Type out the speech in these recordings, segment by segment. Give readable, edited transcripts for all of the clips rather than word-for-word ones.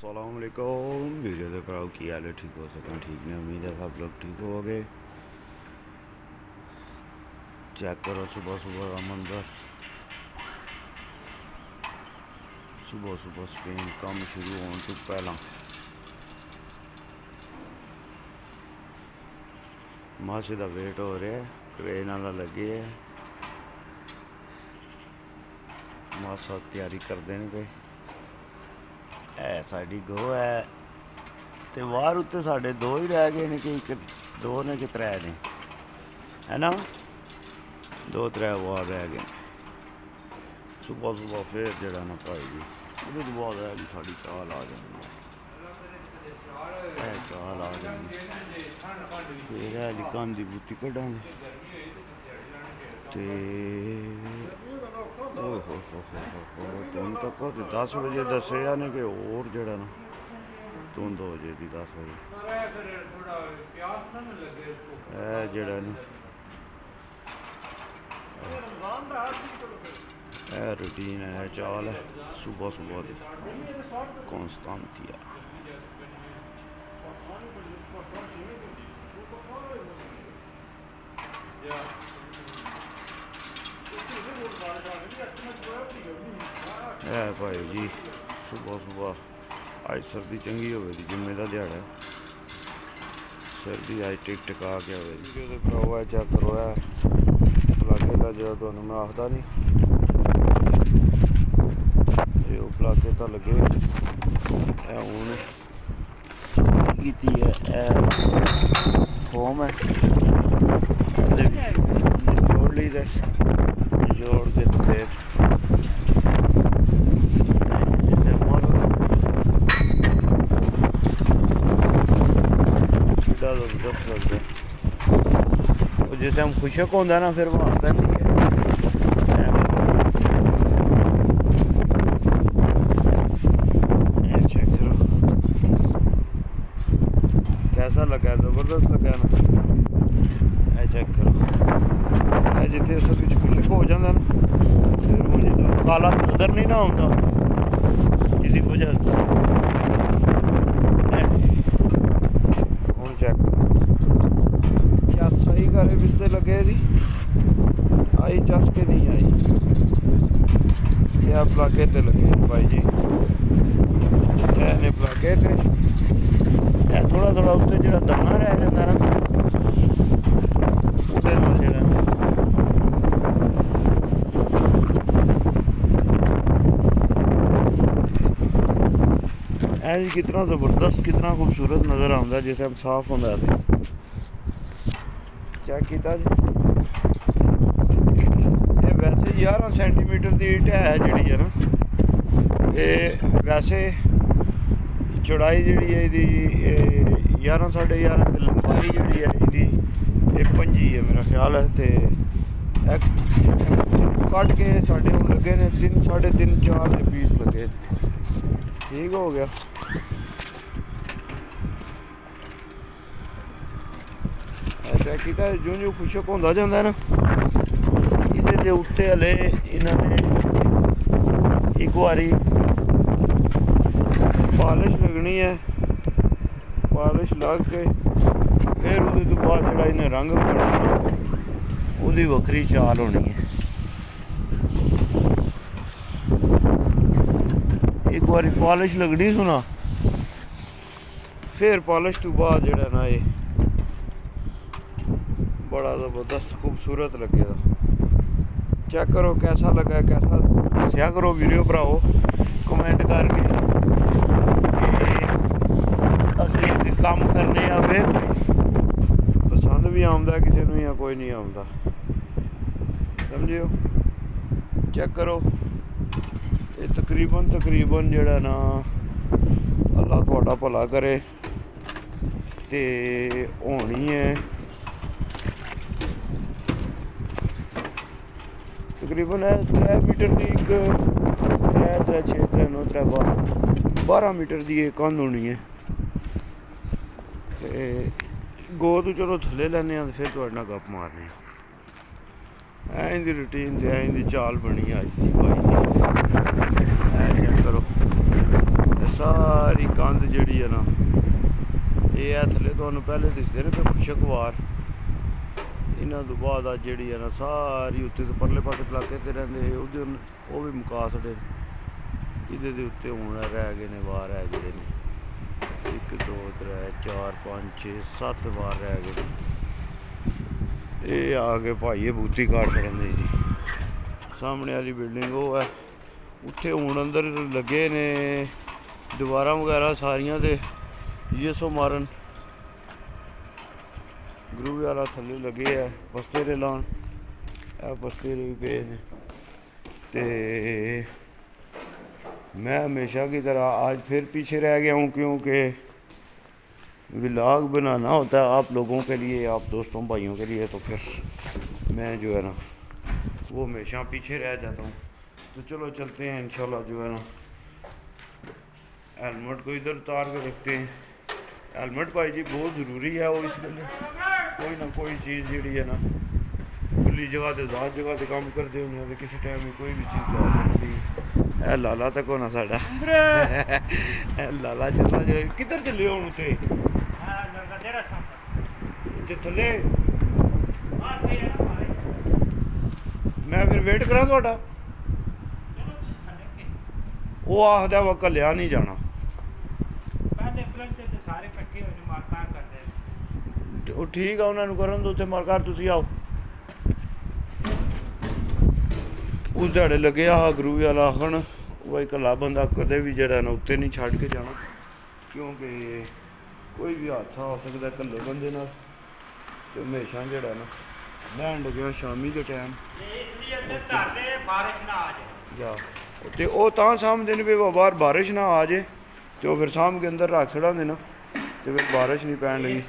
अस्सलामुअलैकुम वीडियो देख रहा हूँ की हाल है, ठीक हो सकें, ठीक नहीं, उम्मीद है आप लोग ठीक हो गए। चेक करो सुबह सुबह का मंजर, सुबह सुबह स्पेन काम शुरू होने तो पहला मासे का वेट हो रहा है, क्रेन वाला लगे है, मासा तैयारी करते हैं पे साड़ी गो है तो बाहर उत्ते साढ़े दो ही रह गए ने कि दो ने कि त्रै ने है ना, दो त्रै बाहर रह गए। सुबह सुबह फिर जरा ना भाई जी वो तो बाद है कि साड़ी चाल आ जानी है, चाल आ जानी फिर है जी कांदी बूटी कढ़ा धुंध तक 10 बजे दसिया ने कि और जरा ना धुंध हो जाएगी 10 बजे जरा ना रूटीन है, चाल है सुबह सुबह की कॉन्स्टेंटिया। है भाई जी सुबह सुबह अज सर्दी चंगी हो गई, जुम्मे का दिहाड़ा सर्दी अज टिक टिका के हो गई। भराओ है चेक करो है पलाके का जो तुहानू मैं आखदा नहीं ये पलाके तो लगे हूँ की है फोम है जोड़ ली दे जोड़ के फिर जिस टाइम खुशक होता ना फिर वहाँ पैंती है। चेक करो कैसा लगा, जबरदस्त लगा ना, चेक करो जिथे सब कुछ खुशक हो जाता ना फिर काला नजर नहीं ना आता जिसकी वजह हूँ चेक सही करे बिस्ते लगे थी आई चस के नहीं आई या पलाके ते लगे भाई जी ने पलाके ते थोड़ा थोड़ा उत्ते जो दाना रह जाता ना ऐ कितना ज़बरदस्त कितना खूबसूरत नज़र आता जिस टाइम साफ होंदा है। चेक किया जी ये वैसे 11 सेंटीमीटर की ईट है जी है ना, ये वैसे चौड़ाई जी है यदी 11 साढ़े 11 लंबाई जी है यदी ये 5 है मेरा ख्याल है। तो कट के साढ़े हूँ लगे ने 3 साढ़े 3 4 के पीस लगे, ठीक हो गया। चेक किया जो जो खुशक होता जाता है ना ये उत्ते हले इन्होंने एक बारी पॉलिश लगनी है, पॉलिश लग के फिर उस तो बाद जो इन्हें रंग करना उसकी वक्री चाल होनी है। एक बारी पॉलिश लगनी सुना फिर पॉलिश तो बाद जो ना ये बड़ा ज़बरदस्त खूबसूरत लगेगा। चेक करो कैसा लगा, कैसा दसिया करो वीडियो भराओ कमेंट करके असली काम करने फिर पसंद भी आता किसी को या कोई नहीं आता समझियो। चेक करो ये तकरीबन जड़ा ना अल्लाह थोड़ा भला करे ते होनी है तकरीबन है 3 मीटर की एक 3 6 3 9 3 12 मीटर की एक कंध होनी है। तो गो तो चलो थले लैने फिर थोड़े नाल गप मारने इनकी रूटीन तो इनकी चाल बनी अज की भाई चेक करो ਸਾਰੀ ਕੰਧ ਜਿਹੜੀ ਹੈ ਨਾ, ਇਹ ਹੈ ਥੱਲੇ ਤੁਹਾਨੂੰ ਪਹਿਲੇ ਦਿਸਦੇ ਨੇ ਕਿ ਖੁਸ਼ਕਵਾਰ, ਇਹਨਾਂ ਤੋਂ ਬਾਅਦ ਅੱਜ ਜਿਹੜੀ ਹੈ ਨਾ ਸਾਰੀ ਉੱਤੇ ਤੋਂ ਪਰਲੇ ਪਾਸੇ ਪਲਾਕੇ ਤੇ ਰਹਿੰਦੇ ਉਹਦੇ ਉਹ ਵੀ ਮੁਕਾ ਛੱਡੇ। ਇਹਦੇ ਦੇ ਉੱਤੇ ਹੁਣ ਰਹਿ ਗਏ ਨੇ ਵਾਰ ਹੈ ਜਿਹੜੇ ਨੇ 1 2 3 4 5 6 7 ਵਾਰ ਰਹਿ ਗਏ। ਇਹ ਆ ਕੇ ਭਾਈ ਇਹ ਬੂਤੀ ਕਾਟ ਛੱਡਦੇ ਜੀ। ਸਾਹਮਣੇ ਵਾਲੀ ਬਿਲਡਿੰਗ ਉਹ ਹੈ, ਉੱਥੇ ਹੁਣ ਅੰਦਰ ਲੱਗੇ ਨੇ ਦੀਵਾਰਾਂ ਵਗੈਰਾ ਸਾਰੀਆਂ ਤੇ ਯੇਸੋ ਮਾਰਨ। ਗੁਰੂ ਵਾਲਾ ਥੱਲੇ ਲੱਗੇ ਆ ਬਸਤੇਰੇ ਲਾਉਣ, ਇਹ ਬਸਤੇਰੇ ਵੀ ਪਏ ਨੇ। ਤੇ मैं हमेशा की तरह आज फिर पीछे रह गया हूँ, क्योंकि व्लॉग बनाना होता है आप लोगों के लिए, आप दोस्तों भाइयों के लिए, तो फिर मैं जो है ना वो हमेशा पीछे रह जाता हूँ। तो चलो चलते हैं इंशाल्लाह। जो है ना हेलमेट को इधर उतार के रखते हैं। हेलमेट भाई जी बहुत ज़रूरी है, वो इसके लिए कोई ना कोई चीज़ जी है ना खुली जगह से ज़्यादा जगह से काम करते होने, तो किसी टाइम में कोई भी चीज़ आ सकती है। लाला तक होना साडा लाला चला जाए। किधर चले हो उते थले? मैं फिर वेट करा थोड़ा। वो आखदा वा कल्या नहीं जाना। ठीक है उन्होंने करन दो, उत्थे मारकार तुसी आओ। उस दिहाड़े लगे आ गुरू वाला आखन वो कला बंदा कदे भी जड़ा ना उत्ते नहीं छड़ के जाना, क्योंकि कोई भी हादसा हो सकता कल्ले बंदे नाल। तो हमेशा जड़ा ना लैंड गया शामी के टाइम जा ते ओ तां सामने ने भी बाहर बारिश ना आ जाए, तो फिर साम के अंदर रख छड़ा देना, तो फिर बारिश नहीं पैन लगी।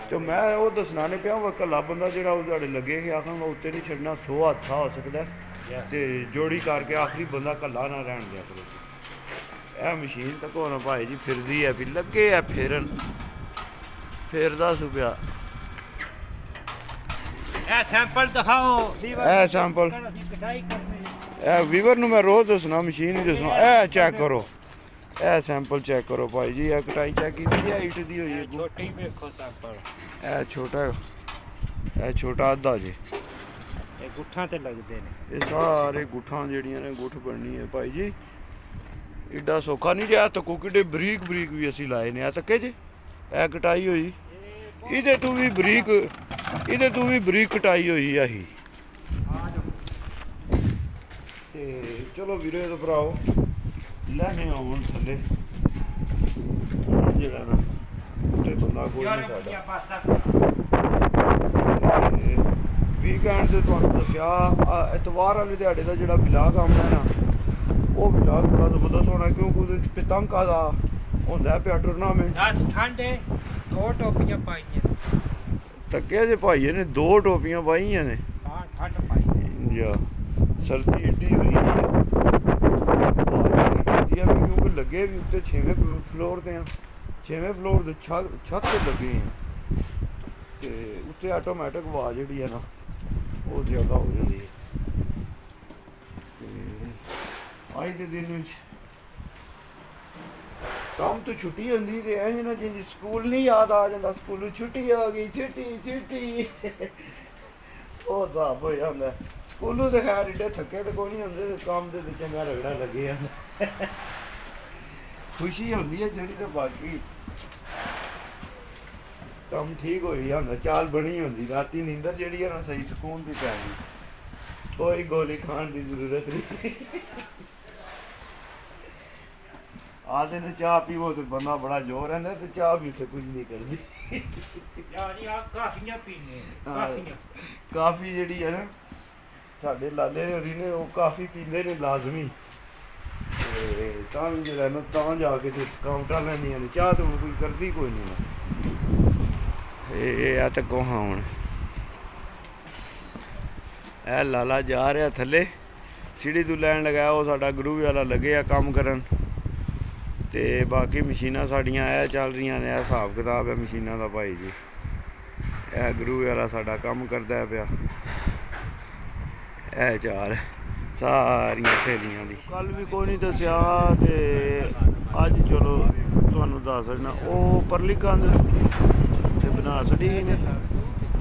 तो मैं वो दसना नहीं पिया वो कला बंदा जड़ा उस दिहाड़े लगे आखन उत्ते नहीं छड़ना, 100 हादसा हो सकता ते जोड़ी करके आखिरी बंदा कला ना रहन दिया करो। यह मशीन तक होना भाई जी फिरदी है, भी लगे है फिरन फिरदा सुपिया। सैंपल दिखाओ, ए सैंपल ए वीवर नूं मैं रोज दसना, मशीन ही दसना। ए चेक करो, ए सैंपल चेक करो भाई जी। ए कटाई चेक की ईट दी हुई है, छोटी देखो सैंपल। ए छोटा, ए छोटा अद्धा जी गुट्ठां ते लगदे ने। ये सारे गुट्ठां जेहड़ियां ने गुठ बननी है भाई जी। एडा सौखा नहीं जिहा तक्को किड्डे बरीक बरीक भी असीं लाए ने। तक्के जे ए कटाई होई, इहदे तों भी बरीक, इहदे तों भी बरीक कटाई होई आही। ते चलो वीरे ते भराओ लैने आउण थल्ले जेहड़ा ना उत्ते बंदा कोई नहीं साडा। वीकेंड से तुहानूं दस्सिया एतवार वाले दिहाड़े का जिहड़ा विलाग आउंदा ना, वो विलाग बड़ा जबरदस्त होना, क्योंकि उहदे पतंगा दा होंदा पिया टूरनामेंट। 10 ठंडे 2 टोपियां पाईयां। तक्के जे भाईए ने 2 टोपियां पाईयां ने। हां ठंड पाई जा, सर्दी एड्डी हुई है क्योंकि लगे भी उत्ते 6वें फ्लोर ते हैं, 6वें फ्लोर दे छत ते लगे हैं, ते उत्ते आटोमैटिक आवाज़ जिहड़ी है ना वो ज़्यादा हो जाती है। अज के दिन काम तो छुट्टी होंगी तो इंज ना जिंज स्कूल नहीं याद आ जाता, स्कूलों छुट्टी आ गई, छुट्टी छुट्टी वो हिसाब हो जाता है। स्कूलों तो खैर एडे थके तो कोई नहीं होंगे, काम तो चंगा रगड़ा लगे जाता। खुशी होंगी है जी, तो बाकी काम ठीक हो जाता, चाल बनी होंगी। राती नींदर जी है ना सही सुकून की पै गई, कोई गोली खाने की जरूरत नहीं। आधे ने चाह पीवो तो बंदा बड़ा जोर रहता, तो चाह भी उसे कुछ नहीं करती। काफ़ी जी है ना साढ़े लाले होरी ने वो काफ़ी पींदे ने लाजमी, तां जो है ना तां जाके काउंटा लैंदियां ने। चाह तो कोई करती कोई नहीं ना। ये तो कोहा हूँ ए लाला जा रहा थले सीढ़ी तू लैन लगाया, वो साडा गुरु वाला लगे आ काम करन। ते बाकी मशीनां साड़ियां ए चल रही ने, हिसाब किताब है मशीनां दा भाई जी। ए गुरु वाला साडा काम करदा है पिया। ए चार सारियां सहेलियां दी कल भी कोई नहीं दस्सिया ते ਅੱਜ ਚਲੋ ਤੁਹਾਨੂੰ ਦੱਸ ਦੇਣਾ ਉਹ ਪਰਲੀ ਕੰਧ ਤੇ ਬਣਾ ਛੱਡੀ ਨੇ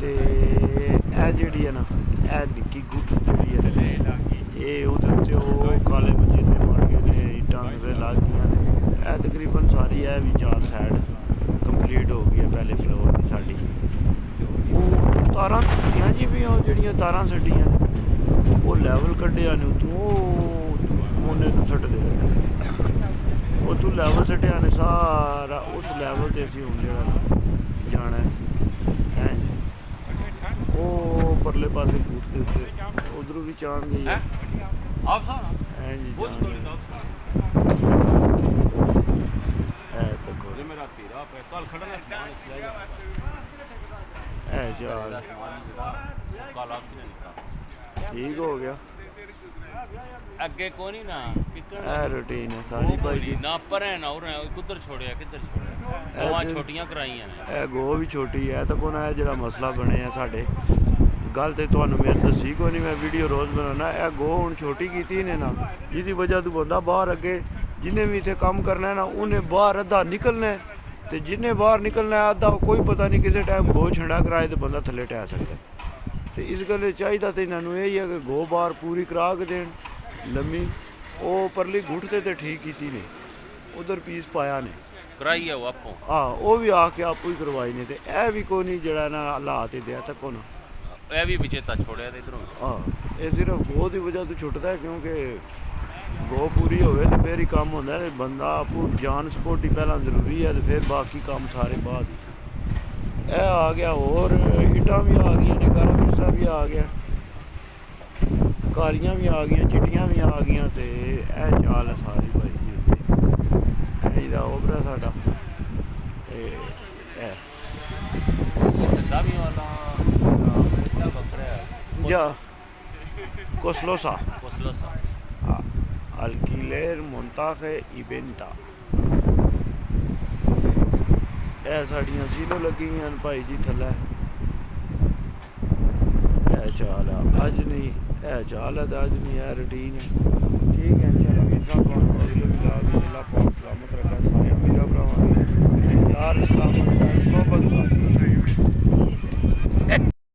ਤੇ ਇਹ ਜਿਹੜੀ ਹੈ ਨਾ ਇਹ ਨਿੱਕੀ ਗੁੱਠ ਜਿਹੜੀ ਹੈ ਇਹ ਉਹਦੇ ਉੱਤੇ ਉਹ ਕਾਲੇ ਬੱਚੇ ਤੇ ਬਣ ਗਏ ਨੇ ਇੱਟਾਂ ਦੇ ਲੱਗ ਗਈਆਂ ਨੇ ਇਹ ਤਕਰੀਬਨ ਸਾਰੀ ਇਹ ਵੀ 4 ਸਾਈਡ ਕੰਪਲੀਟ ਹੋ ਗਈ ਹੈ ਪਹਿਲੇ ਫਲੋਰ ਦੀ ਸਾਡੀ ਉਹ ਤਾਰਾਂ ਛੱਡੀਆਂ ਜੀ ਵੀ ਉਹ ਜਿਹੜੀਆਂ ਤਾਰਾਂ ਛੱਡੀਆਂ ਉਹ ਲੈਵਲ ਕੱਢਿਆ ਨੇ ਉਤੋਂ ਉਹ ਕੋਨੇ ਨੂੰ ਛੱਡਦੇ ਨੇ ਉਹ ਤੂੰ ਲੈਵਲ ਛੱਡਿਆ ਨੇ ਸਾਰਾ ਉਸ ਲੈਵਲ ਤੇ ਅਸੀਂ ਹੁਣ ਜਿਹੜਾ ਜਾਣਾ ਹੈ ਉਹ ਪਰਲੇ ਪਾਸੇ ਬੂਟ ਦੇ ਉੱਤੇ ਉਧਰੋਂ ਵੀ ਚਾਣ ਗਈ ਹੈ ਹੈ ਜੀ ठीक हो गया ਅੱਗੇ ਕੋਈ ਨਹੀਂ ਨਾ ਇਹ ਰੂਟੀਨ ਹੈ ਸਾਰੀ ਭਾਈ ਜੀ ਨਾ ਪਰੇ ਨਾ ਉਰੇ ਕਿੱਧਰ ਛੋੜਿਆ ਦੋਵਾਂ ਛੋਟੀਆਂ ਕਰਾਈਆਂ ਨੇ ਇਹ ਗੋ ਵੀ ਛੋਟੀ ਹੈ ਤਾਂ ਕੋਨਾ ਇਹ ਜਿਹੜਾ ਮਸਲਾ ਬਣਿਆ ਸਾਡੇ ਗੱਲ ਤੇ ਤੁਹਾਨੂੰ ਮੈਂ ਦੱਸੀ ਕੋਈ ਨਹੀਂ ਮੈਂ ਵੀਡੀਓ ਰੋਜ਼ ਬਣਾਉਣਾ ਇਹ ਗੋ ਹੁਣ ਛੋਟੀ ਕੀਤੀ ਨੇ ਨਾ ਜਿਹਦੀ ਵਜ੍ਹਾ ਤੋਂ ਬੰਦਾ ਬਾਹਰ ਅੱਗੇ ਜਿਹਨੇ ਵੀ ਇੱਥੇ ਕੰਮ ਕਰਨਾ ਨਾ ਉਹਨੇ ਬਾਹਰ ਅੱਧਾ ਨਿਕਲਣਾ ਤੇ ਜਿਹਨੇ ਬਾਹਰ ਨਿਕਲਣਾ ਅੱਧਾ ਕੋਈ ਪਤਾ ਨਹੀਂ ਕਿਸੇ ਟਾਈਮ ਗੋ ਛੰਡਾ ਕਰਾਏ ਤੇ ਬੰਦਾ ਥੱਲੇ ਟਹਿ ਸਕਦਾ ਤੇ ਇਸ ਗੱਲ ਚਾਹੀਦਾ ਤੇ ਇਹਨਾਂ ਨੂੰ ਇਹ ਹੀ ਹੈ ਕਿ ਗੋ ਬਾਹਰ ਪੂਰੀ ਕਰਾ ਕੇ ਦੇਣ ਲੰਮੀ ਉਹ ਪਰਲੀ ਗੁੱਠ ਤੇ ਠੀਕ ਕੀਤੀ ਨੇ ਉਧਰ ਪੀਸ ਪਾਇਆ ਨੇ ਕਰਾਈ ਆ ਉਹ ਆਪੋ ਉਹ ਵੀ ਆ ਕੇ ਆਪੋ ਹੀ ਕਰਵਾਈ ਨੇ ਤੇ ਇਹ ਵੀ ਕੋਈ ਨਹੀਂ ਜਿਹੜਾ ਨਾ ਹਾਲਾਤ ਹੀ ਦਿਆ ਤੱਕ ਨਾ ਇਹ ਵੀ ਵਿਚੇਤਾ ਛੋੜਿਆ ਤੇ ਇਧਰੋਂ ਇਹ ਸਿਰਫ ਗੋ ਦੀ ਵਜ੍ਹਾ ਤੋਂ ਛੁੱਟਦਾ ਕਿਉਂਕਿ ਗੋ ਪੂਰੀ ਹੋਵੇ ਤੇ ਫਿਰ ਹੀ ਕੰਮ ਹੁੰਦਾ ਤੇ ਬੰਦਾ ਆਪੋ ਜਾਨ ਸਪੋਰਟੀ ਪਹਿਲਾਂ ਜ਼ਰੂਰੀ ਹੈ ਤੇ ਫਿਰ ਬਾਕੀ ਕੰਮ ਸਾਰੇ ਬਾਅਦ ਹੀ ਇਹ ਆ ਗਿਆ ਹੋਰ ਇੱਟਾਂ ਵੀ ਆ ਗਈਆਂ ਨੇ ਕਾਲਾ ਮਿਸਟਾ ਵੀ ਆ ਗਿਆ ਕਾਲੀਆਂ ਵੀ ਆ ਗਈਆਂ ਚਿੱਟੀਆਂ ਵੀ ਆ ਗਈਆਂ ਤੇ ਇਹ ਚਾਲ ਹੈ ਸਾਰੀ ਭਾਈ ਜੀ ਇਹ ਇਹਦਾ ਓਬਰਾ ਸਾਡਾ ਤੇ ਇਹ ਸੱਦਾ ਵੀ ਵਾਲਾ ਸਭ ਬੱਕਰਾ ya Coslosa ਕੋਸਲੋਸਾ alquiler montaje y venta ਇਹ ਸਾਡੀਆਂ ਸੀਲੋ ਲੱਗੀਆਂ ਭਾਈ ਜੀ ਥੱਲੇ ਇਹ ਚਾਲ ਆ ਅੱਜ ਨਹੀਂ ਇਹ ਚਾਲ ਆ ਅੱਜ ਨਹੀਂ ਇਹ ਰੂਟੀਨ ਹੈ ਠੀਕ ਹੈ